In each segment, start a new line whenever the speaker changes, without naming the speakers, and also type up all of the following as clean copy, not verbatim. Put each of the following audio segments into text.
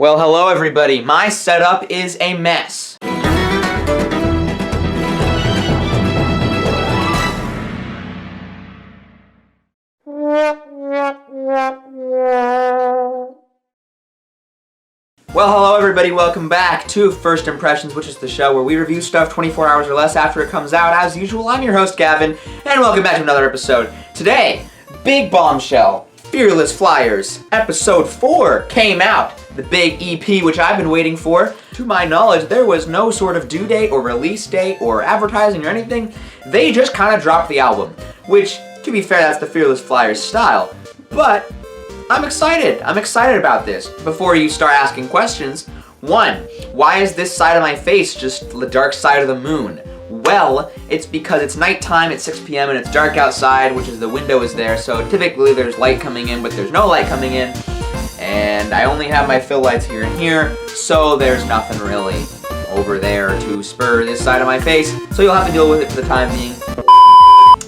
Well, hello everybody. My setup is a mess. Well, hello everybody, welcome back to First Impressions, which is the show where we review stuff 24 hours or less after it comes out. As usual, I'm your host, Gavin, and welcome back to another episode. Today, big bombshell, Fearless Flyers, episode 4 came out. The big EP, which I've been waiting for. To my knowledge, there was no sort of due date or release date or advertising or anything. They just kind of dropped the album, which, to be fair, that's the Fearless Flyers style. But I'm excited about this. Before you start asking questions, 1, why is this side of my face just the dark side of the moon? Well, it's because it's nighttime at 6 p.m. and it's dark outside, which is the window is there, so typically there's light coming in, but there's no light coming in. And I only have my fill lights here and here, so there's nothing really over there to spur this side of my face, so you'll have to deal with it for the time being.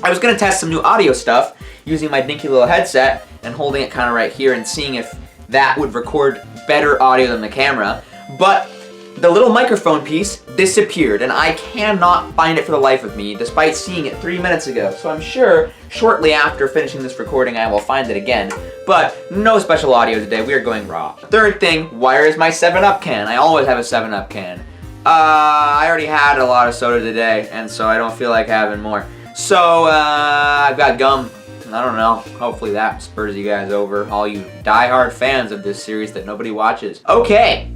I was gonna test some new audio stuff using my dinky little headset and holding it kind of right here and seeing if that would record better audio than the camera, but the little microphone piece disappeared and I cannot find it for the life of me despite seeing it 3 minutes ago. So I'm sure shortly after finishing this recording I will find it again. But no special audio today, we are going raw. Third thing, where is my 7-Up can? I always have a 7-Up can. I already had a lot of soda today and so I don't feel like having more. So I've got gum. I don't know, hopefully that spurs you guys over, all you die-hard fans of this series that nobody watches. Okay.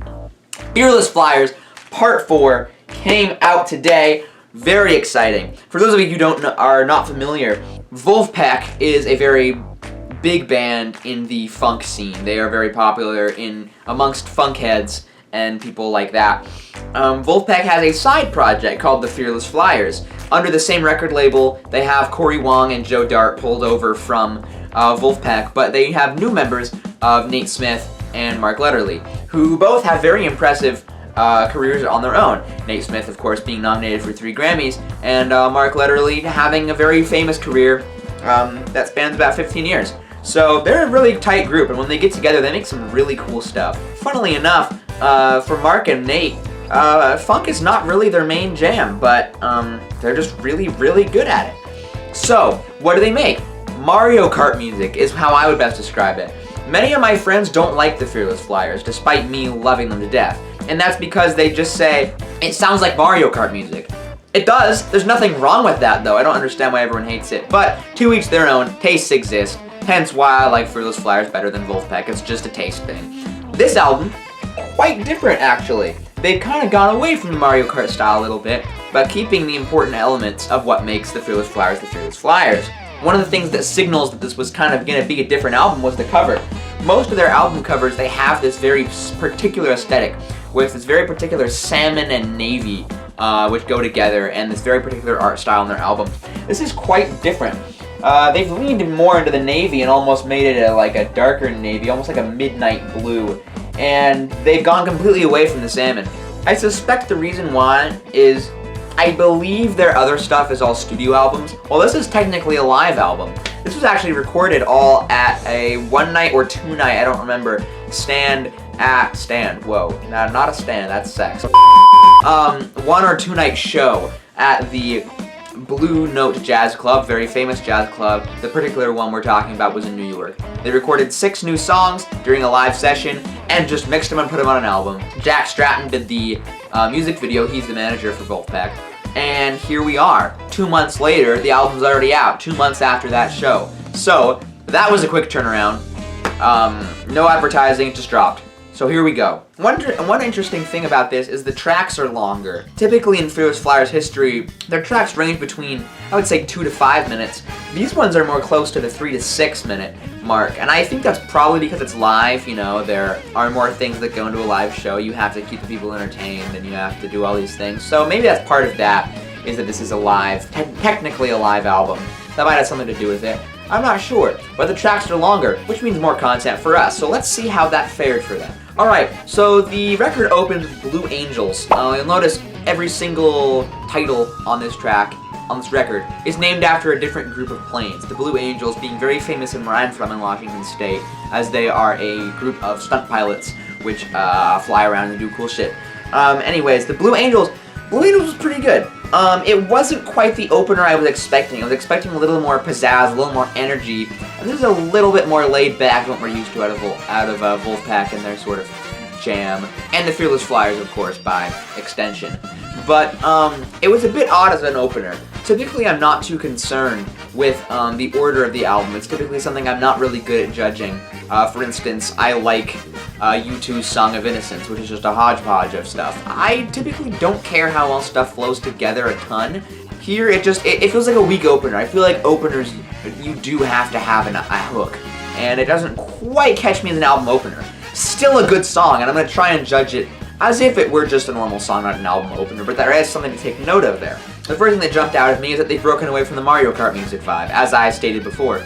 Fearless Flyers Part 4 came out today. Very exciting. For those of you who are not familiar, Wolfpack is a very big band in the funk scene. They are very popular amongst funk heads and people like that. Wolfpack has a side project called the Fearless Flyers. Under the same record label, they have Corey Wong and Joe Dart pulled over from Wolfpack, but they have new members of Nate Smith and Mark Letterly, who both have very impressive careers on their own. Nate Smith, of course, being nominated for 3 Grammys, and Mark Letterly having a very famous career that spans about 15 years. So they're a really tight group, and when they get together, they make some really cool stuff. Funnily enough, for Mark and Nate, funk is not really their main jam, but they're just really, really good at it. So, what do they make? Mario Kart music is how I would best describe it. Many of my friends don't like the Fearless Flyers, despite me loving them to death. And that's because they just say, it sounds like Mario Kart music. It does. There's nothing wrong with that, though. I don't understand why everyone hates it. But to each their own, tastes exist. Hence why I like Fearless Flyers better than Wolfpack. It's just a taste thing. This album, quite different, actually. They've kind of gone away from the Mario Kart style a little bit, but keeping the important elements of what makes the Fearless Flyers the Fearless Flyers. One of the things that signals that this was kind of going to be a different album was the cover. Most of their album covers, they have this very particular aesthetic, with this very particular salmon and navy, which go together, and this very particular art style in their album. This is quite different. They've leaned more into the navy and almost made it like a darker navy, almost like a midnight blue. And they've gone completely away from the salmon. I suspect the reason why is I believe their other stuff is all studio albums. Well, this is technically a live album. This was actually recorded all at a 1-night or 2-night, I don't remember, stand, whoa, not a stand, that's sex. 1 or 2-night show at the Blue Note Jazz Club, very famous jazz club. The particular one we're talking about was in New York. They recorded 6 new songs during a live session and just mixed them and put them on an album. Jack Stratton did the music video. He's the manager for Wolfpack. And here we are. 2 months later, the album's already out. 2 months after that show. So that was a quick turnaround. No advertising, it just dropped. So here we go. One interesting thing about this is the tracks are longer. Typically in Fearless Flyers history, their tracks range between, I would say, 2 to 5 minutes. These ones are more close to the 3 to 6 minute mark, and I think that's probably because it's live. You know, there are more things that go into a live show. You have to keep the people entertained, and you have to do all these things. So maybe that's part of that, is that this is a live, technically a live album. That might have something to do with it. I'm not sure, but the tracks are longer, which means more content for us. So let's see how that fared for them. Alright, so the record opens with Blue Angels. You'll notice every single title on this track, on this record, is named after a different group of planes. The Blue Angels being very famous in where I'm from in Washington State, as they are a group of stunt pilots which fly around and do cool shit. Anyways, the Blue Angels was pretty good. It wasn't quite the opener I was expecting. I was expecting a little more pizzazz, a little more energy, and this is a little bit more laid back than what we're used to out of Wolfpack and their sort of jam, and the Fearless Flyers, of course, by extension. But it was a bit odd as an opener. Typically, I'm not too concerned with the order of the album. It's typically something I'm not really good at judging. For instance, I like U2's Song of Innocence, which is just a hodgepodge of stuff. I typically don't care how well stuff flows together a ton. Here, it feels like a weak opener. I feel like openers, you do have to have a hook, and it doesn't quite catch me as an album opener. Still a good song, and I'm going to try and judge it as if it were just a normal song, not an album opener, but there is something to take note of there. The first thing that jumped out at me is that they've broken away from the Mario Kart Music 5, as I stated before.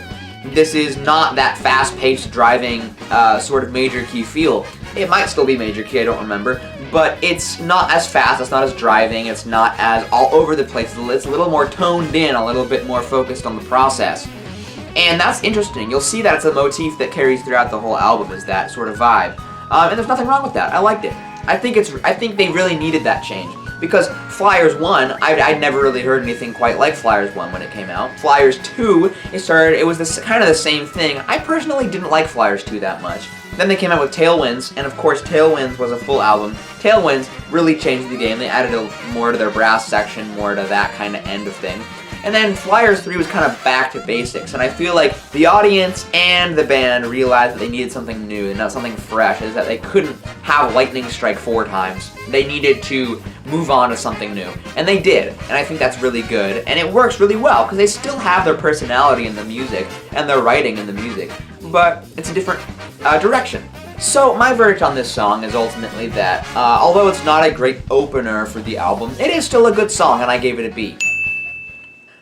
This is not that fast-paced, driving, sort of major key feel. It might still be major key, I don't remember, but it's not as fast, it's not as driving, it's not as all over the place. It's a little more toned in, a little bit more focused on the process. And that's interesting. You'll see that it's a motif that carries throughout the whole album, is that sort of vibe. And there's nothing wrong with that. I liked it. I think they really needed that change. Because Flyers 1, I'd never really heard anything quite like Flyers 1 when it came out. Flyers 2, it was kind of the same thing. I personally didn't like Flyers 2 that much. Then they came out with Tailwinds, and of course Tailwinds was a full album. Tailwinds really changed the game. They added more to their brass section, more to that kind of end of thing. And then Flyers 3 was kind of back to basics, and I feel like the audience and the band realized that they needed something new and not something fresh, is that they couldn't have lightning strike 4 times. They needed to move on to something new, and they did, and I think that's really good, and it works really well, because they still have their personality in the music, and their writing in the music, but it's a different direction. So my verdict on this song is ultimately that, although it's not a great opener for the album, it is still a good song, and I gave it a B.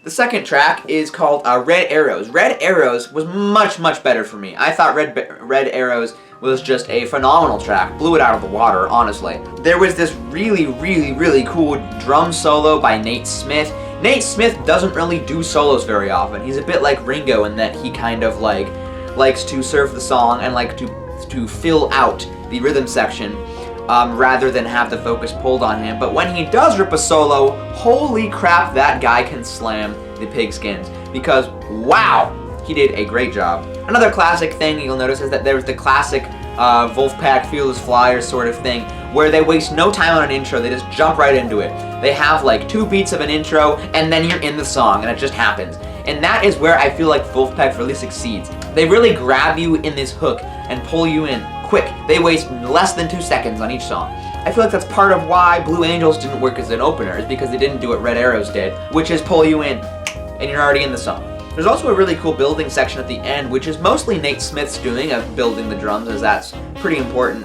The second track is called Red Arrows. Red Arrows was much better for me. I thought Red Arrows was just a phenomenal track. Blew it out of the water, honestly. There was this really cool drum solo by Nate Smith. Nate Smith doesn't really do solos very often. He's a bit like Ringo in that he kind of likes to surf the song and like to fill out the rhythm section. Rather than have the focus pulled on him. But when he does rip a solo, holy crap, that guy can slam the pigskins. Because, wow, he did a great job. Another classic thing you'll notice is that there's the classic Wolfpack Fearless Flyers sort of thing, where they waste no time on an intro, they just jump right into it. They have like 2 beats of an intro, and then you're in the song, and it just happens. And that is where I feel like Wolfpack really succeeds. They really grab you in this hook and pull you in quick. They waste less than 2 seconds on each song. I feel like that's part of why Blue Angels didn't work as an opener, is because they didn't do what Red Arrows did, which is pull you in, and you're already in the song. There's also a really cool building section at the end, which is mostly Nate Smith's doing of building the drums, as that's pretty important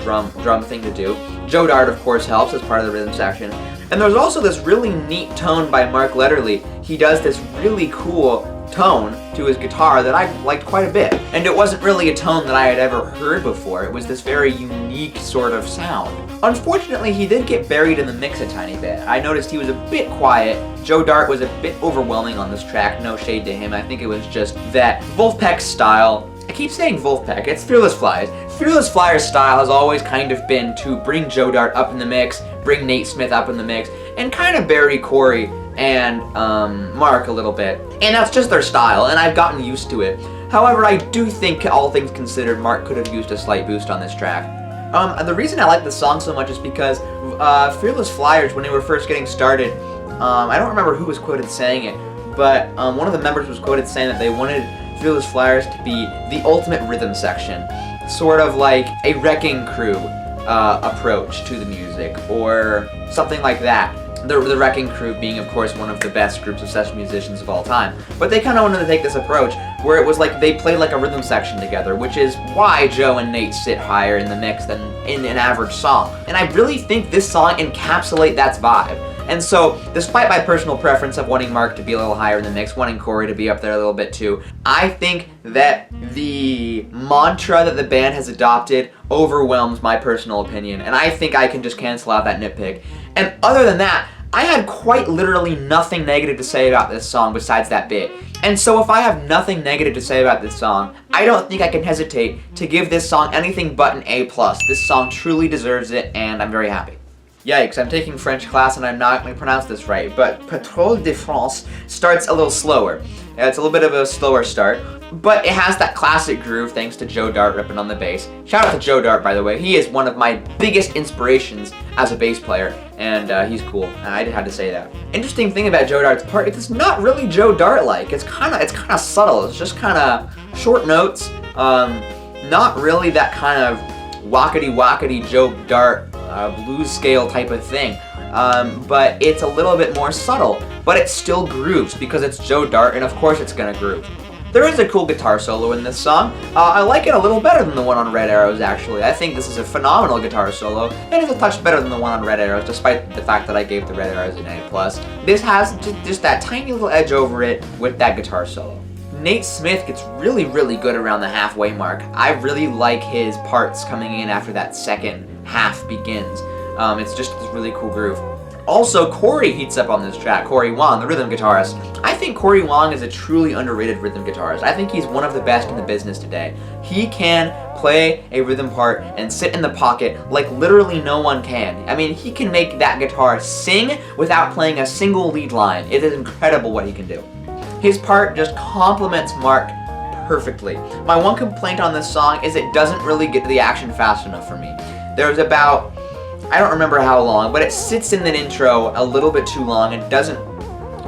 drum thing to do. Joe Dart, of course, helps as part of the rhythm section. And there's also this really neat tone by Mark Letterly. He does this really cool tone to his guitar that I liked quite a bit. And it wasn't really a tone that I had ever heard before. It was this very unique sort of sound. Unfortunately, he did get buried in the mix a tiny bit. I noticed he was a bit quiet. Joe Dart was a bit overwhelming on this track, no shade to him. I think it was just that Wolfpack style. I keep saying Wolfpack, it's Fearless Flyers. Fearless Flyers style has always kind of been to bring Joe Dart up in the mix, bring Nate Smith up in the mix, and kind of bury Corey and Mark a little bit. And that's just their style, and I've gotten used to it. However, I do think, all things considered, Mark could have used a slight boost on this track. The reason I like this song so much is because Fearless Flyers, when they were first getting started, I don't remember who was quoted saying it, but one of the members was quoted saying that they wanted Fearless Flyers to be the ultimate rhythm section, sort of like a Wrecking Crew approach to the music, or something like that. The Wrecking Crew being, of course, one of the best groups of session musicians of all time. But they kind of wanted to take this approach where it was like they played like a rhythm section together, which is why Joe and Nate sit higher in the mix than in an average song. And I really think this song encapsulates that vibe. And so, despite my personal preference of wanting Mark to be a little higher in the mix, wanting Corey to be up there a little bit too, I think that the mantra that the band has adopted overwhelms my personal opinion, and I think I can just cancel out that nitpick. And other than that, I had quite literally nothing negative to say about this song besides that bit. And so if I have nothing negative to say about this song, I don't think I can hesitate to give this song anything but an A+. This song truly deserves it, and I'm very happy. Yikes, I'm taking French class and I'm not going to pronounce this right, but Patrouille de France starts a little slower. It's a little bit of a slower start, but it has that classic groove thanks to Joe Dart ripping on the bass. Shout out to Joe Dart, by the way. He is one of my biggest inspirations as a bass player, and he's cool. I had to say that. Interesting thing about Joe Dart's part, it's not really Joe Dart-like. It's kind of subtle. It's just kind of short notes. Not really that kind of wackety Joe Dart blues scale type of thing. But it's a little bit more subtle, but it still grooves because it's Joe Dart, and of course it's gonna groove. There is a cool guitar solo in this song. I like it a little better than the one on Red Arrows, actually. I think this is a phenomenal guitar solo, and it's a touch better than the one on Red Arrows, despite the fact that I gave the Red Arrows an A+. This has just that tiny little edge over it with that guitar solo. Nate Smith gets really good around the halfway mark. I really like his parts coming in after that second half begins. It's just this really cool groove. Also, Corey heats up on this track, Corey Wong, the rhythm guitarist. I think Corey Wong is a truly underrated rhythm guitarist. I think he's one of the best in the business today. He can play a rhythm part and sit in the pocket like literally no one can. I mean, he can make that guitar sing without playing a single lead line. It is incredible what he can do. His part just complements Mark perfectly. My one complaint on this song is it doesn't really get to the action fast enough for me. There's about, I don't remember how long, but it sits in the intro a little bit too long and doesn't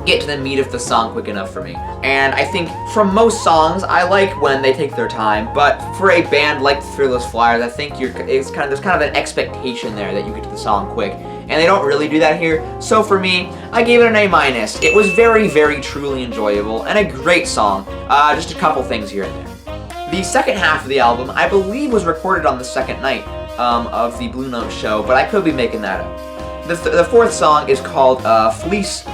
get to the meat of the song quick enough for me. And I think from most songs, I like when they take their time, but for a band like the Fearless Flyers, I think there's kind of an expectation there that you get to the song quick, and they don't really do that here. So for me, I gave it an A-. It was very truly enjoyable and a great song. Just a couple things here and there. The second half of the album, I believe, was recorded on the second night of the Blue Note show, but I could be making that up. The fourth song is called Freece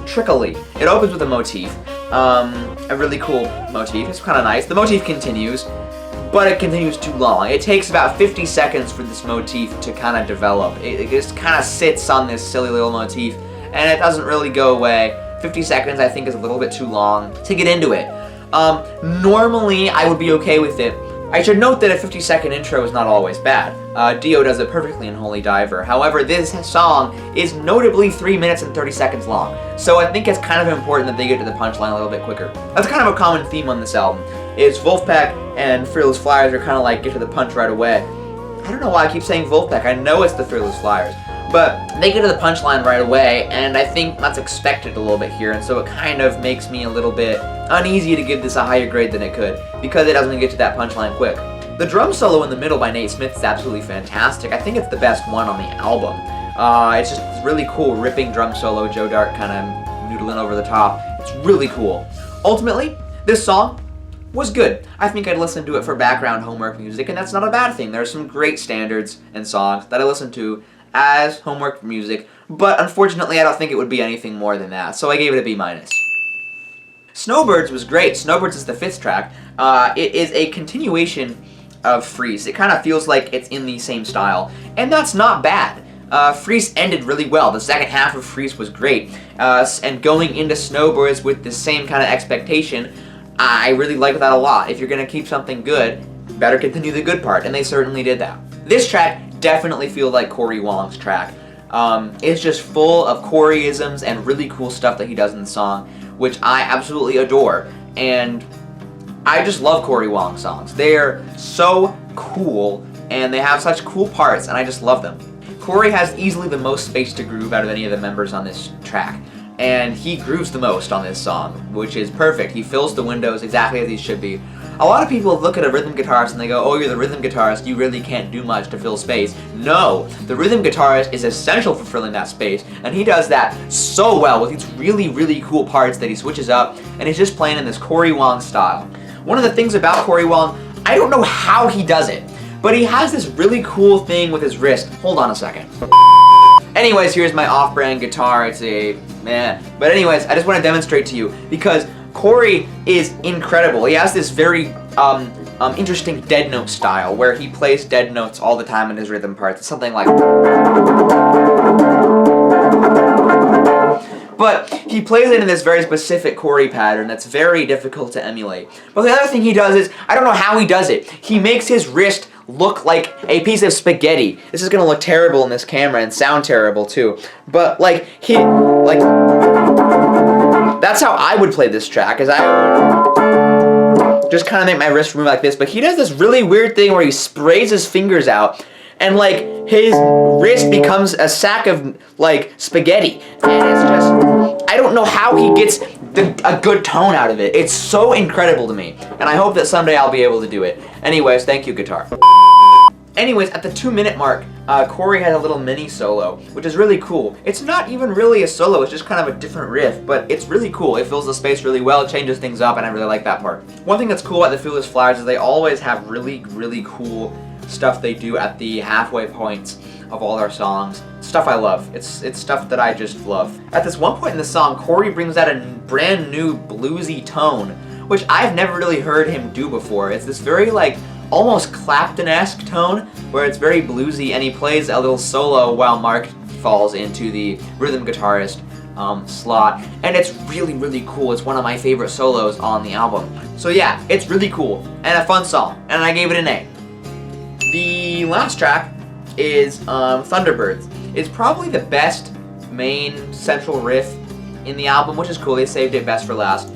Tricolori. It opens with a motif, a really cool motif. It's kind of nice. The motif continues, but it continues too long. It takes about 50 seconds for this motif to kind of develop. It just kind of sits on this silly little motif, and it doesn't really go away. 50 seconds, I think, is a little bit too long to get into it. Normally, I would be okay with it. I should note that a 50-second intro is not always bad. Dio does it perfectly in Holy Diver. However, this song is notably 3 minutes and 30 seconds long, so I think it's kind of important that they get to the punchline a little bit quicker. That's kind of a common theme on this album, is Wolfpack and Fearless Flyers are kind of like get to the punch right away. I don't know why I keep saying Wolfpack. I know it's the Fearless Flyers, but they get to the punchline right away, and I think that's expected a little bit here, and so it kind of makes me a little bit uneasy to give this a higher grade than it could, because it doesn't get to that punchline quick. The drum solo in the middle by Nate Smith is absolutely fantastic. I think it's the best one on the album. It's just this really cool ripping drum solo, Joe Dart kind of noodling over the top. It's really cool. Ultimately, this song was good. I think I'd listen to it for background homework music, and that's not a bad thing. There are some great standards and songs that I listen to as homework music, but unfortunately I don't think it would be anything more than that, so I gave it a B-. Snowbirds was great. Snowbirds is the fifth track. It is a continuation of Freece. It kind of feels like it's in the same style, and that's not bad. Freece ended really well. The second half of Freece was great, and going into Snowbirds with the same kind of expectation, I really like that a lot. If you're going to keep something good, better continue the good part, and they certainly did that. This track definitely feels like Corey Wong's track. It's just full of Corey-isms and really cool stuff that he does in the song, which I absolutely adore, and I just love Corey Wong songs. They're so cool, and they have such cool parts, and I just love them. Corey has easily the most space to groove out of any of the members on this track, and he grooves the most on this song, which is perfect. He fills the windows exactly as he should be. A lot of people look at a rhythm guitarist and they go, oh, you're the rhythm guitarist, you really can't do much to fill space. No, the rhythm guitarist is essential for filling that space, and he does that so well with these really cool parts that he switches up, and he's just playing in this Corey Wong style. One of the things about Corey Wong, I don't know how he does it, but he has this really cool thing with his wrist. Hold on a second. Anyways, here's my off-brand guitar. It's a meh. But anyways, I just want to demonstrate to you, because Corey is incredible. He has this very interesting dead note style where he plays dead notes all the time in his rhythm parts. It's something like but he plays it in this very specific chord pattern that's very difficult to emulate. But the other thing he does is, I don't know how he does it, he makes his wrist look like a piece of spaghetti. This is gonna look terrible in this camera and sound terrible too. But like, that's how I would play this track, is I just kind of make my wrist move like this, but he does this really weird thing where he sprays his fingers out, and like, his wrist becomes a sack of like spaghetti, and it's just, I don't know how he gets a good tone out of it. It's so incredible to me, and I hope that someday I'll be able to do it. Anyways, thank you, guitar. Anyways, at the 2-minute mark, Corey had a little mini solo, which is really cool. It's not even really a solo, it's just kind of a different riff, but it's really cool. It fills the space really well, it changes things up, and I really like that part. One thing that's cool about the Fearless Flyers is they always have really, really cool stuff they do at the halfway points of all their songs. Stuff I love. It's stuff that I just love. At this one point in the song, Corey brings out a brand new bluesy tone, which I've never really heard him do before. It's this very like almost Clapton-esque tone where it's very bluesy, and he plays a little solo while Mark falls into the rhythm guitarist slot, and it's really, really cool. It's one of my favorite solos on the album. So yeah, it's really cool and a fun song, and I gave it an A. The last track is Thunderbirds. It's probably the best main central riff in the album, which is cool. They saved it best for last.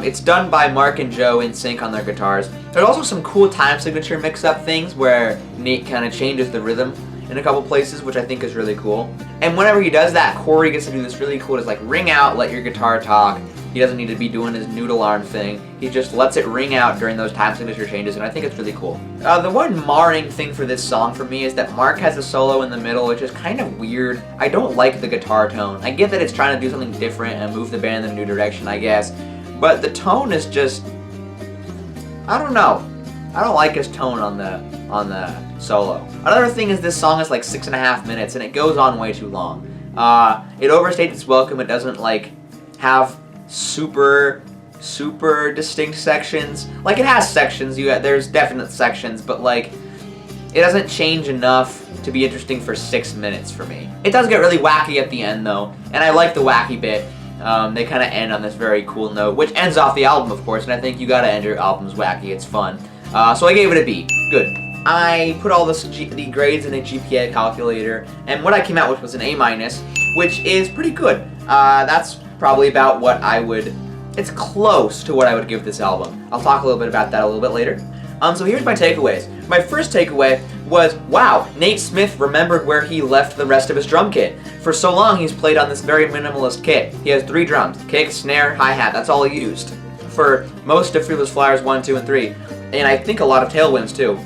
It's done by Mark and Joe in sync on their guitars. There's also some cool time signature mix-up things where Nate kind of changes the rhythm in a couple places, which I think is really cool. And whenever he does that, Corey gets to do this really cool, it's like ring out, let your guitar talk. He doesn't need to be doing his noodle arm thing. He just lets it ring out during those time signature changes, and I think it's really cool. The one marring thing for this song for me is that Mark has a solo in the middle, which is kind of weird. I don't like the guitar tone. I get that it's trying to do something different and move the band in a new direction, I guess. But the tone is just, I don't know. I don't like his tone on the solo. Another thing is this song is like 6.5 minutes, and it goes on way too long. It overstates its welcome. It doesn't like have super distinct sections. Like, it has sections, there's definite sections, but like, it doesn't change enough to be interesting for 6 minutes for me. It does get really wacky at the end though, and I like the wacky bit. They kind of end on this very cool note, which ends off the album, of course, and I think you gotta end your albums wacky, it's fun. So I gave it a B. Good. I put all the grades in a GPA calculator, and what I came out with was an A-, which is pretty good. That's probably about what it's close to what I would give this album. I'll talk a little bit about that a little bit later. So here's my takeaways. My first takeaway was, wow, Nate Smith remembered where he left the rest of his drum kit. For so long, he's played on this very minimalist kit. He has 3 drums, kick, snare, hi-hat, that's all he used for most of Fearless Flyers 1, 2, and 3. And I think a lot of tailwinds too.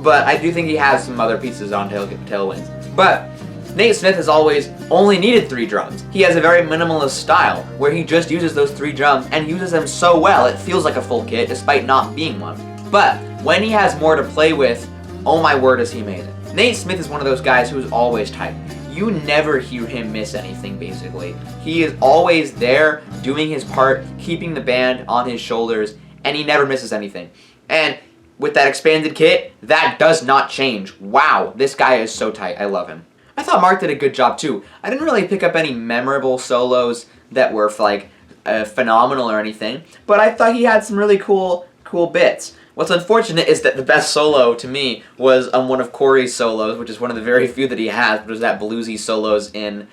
But I do think he has some other pieces on tailwinds. But Nate Smith has always only needed 3 drums. He has a very minimalist style where he just uses those 3 drums and uses them so well it feels like a full kit despite not being one. But when he has more to play with, oh my word is he amazing. Nate Smith is one of those guys who's always tight. You never hear him miss anything basically. He is always there doing his part, keeping the band on his shoulders, and he never misses anything. And with that expanded kit, that does not change. Wow, this guy is so tight. I love him. I thought Mark did a good job too. I didn't really pick up any memorable solos that were like phenomenal or anything, but I thought he had some really cool bits. What's unfortunate is that the best solo to me was one of Corey's solos, which is one of the very few that he has, which was that bluesy solos in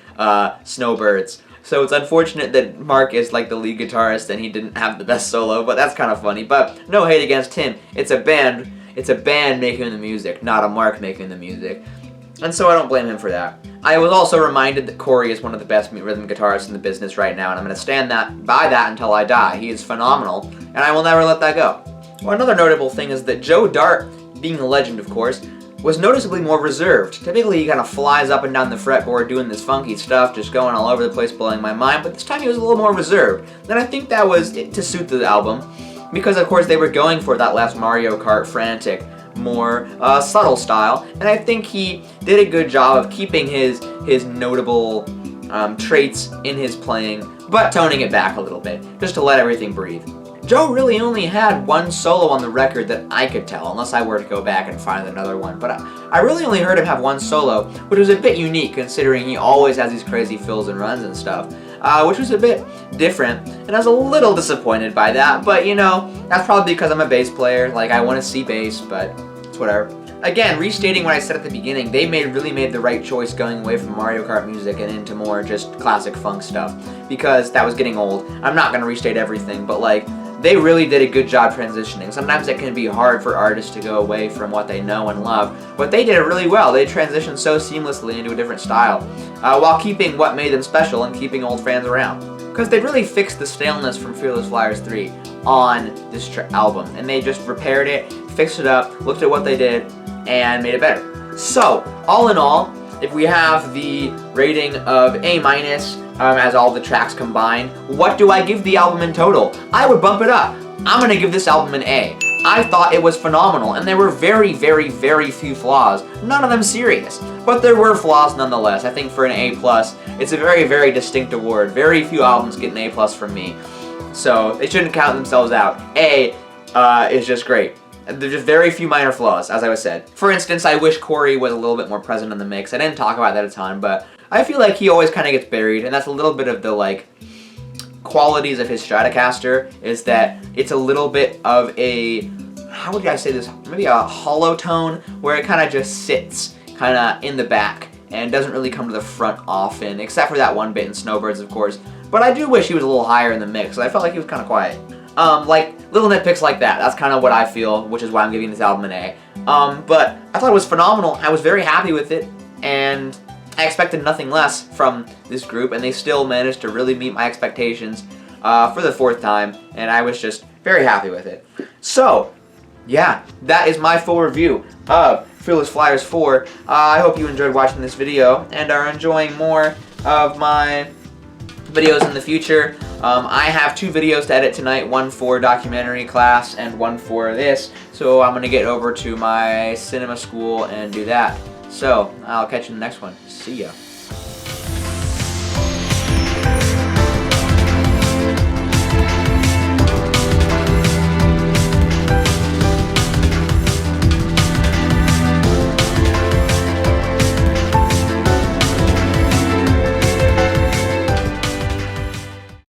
Snowbirds. So it's unfortunate that Mark is like the lead guitarist and he didn't have the best solo, but that's kind of funny. But no hate against him. It's a band making the music, not a Mark making the music. And so I don't blame him for that. I was also reminded that Corey is one of the best rhythm guitarists in the business right now, and I'm going to stand by that until I die. He is phenomenal, and I will never let that go. Well, another notable thing is that Joe Dart, being a legend of course, was noticeably more reserved. Typically he kind of flies up and down the fretboard doing this funky stuff, just going all over the place blowing my mind, but this time he was a little more reserved. And I think that was to suit the album, because of course they were going for that last Mario Kart frantic, more subtle style, and I think he did a good job of keeping his notable traits in his playing, but toning it back a little bit, just to let everything breathe. Joe really only had one solo on the record that I could tell, unless I were to go back and find another one, but I really only heard him have one solo, which was a bit unique considering he always has these crazy fills and runs and stuff. which was a bit different, and I was a little disappointed by that, but you know, that's probably because I'm a bass player. Like, I want to see bass, but it's whatever. Again, restating what I said at the beginning, they really made the right choice going away from Mario Kart music and into more just classic funk stuff, because that was getting old. I'm not going to restate everything, but like, they really did a good job transitioning. Sometimes it can be hard for artists to go away from what they know and love, but they did it really well. They transitioned so seamlessly into a different style, while keeping what made them special and keeping old fans around. Because they really fixed the staleness from Fearless Flyers 3 on this album, and they just repaired it, fixed it up, looked at what they did, and made it better. So, all in all, if we have the rating of A-, as all the tracks combined, what do I give the album in total? I would bump it up. I'm gonna give this album an A. I thought it was phenomenal, and there were very, very, very few flaws. None of them serious, but there were flaws nonetheless. I think for an A+, it's a very, very distinct award. Very few albums get an A+ from me, so they shouldn't count themselves out. A is just great. There's just very few minor flaws, as I was said. For instance, I wish Corey was a little bit more present in the mix. I didn't talk about that a ton, but I feel like he always kind of gets buried, and that's a little bit of the, like, qualities of his Stratocaster, is that it's a little bit of a, how would I say this, maybe a hollow tone, where it kind of just sits kind of in the back and doesn't really come to the front often, except for that one bit in Snowbirds, of course. But I do wish he was a little higher in the mix. I felt like he was kind of quiet. Like, little nitpicks like that. That's kind of what I feel, which is why I'm giving this album an A. But I thought it was phenomenal. I was very happy with it, and I expected nothing less from this group, and they still managed to really meet my expectations for the 4th time, and I was just very happy with it. So, yeah, that is my full review of Fearless Flyers 4. I hope you enjoyed watching this video and are enjoying more of my videos in the future. I have 2 videos to edit tonight, one for documentary class and one for this, so I'm going to get over to my cinema school and do that. So, I'll catch you in the next one. See ya.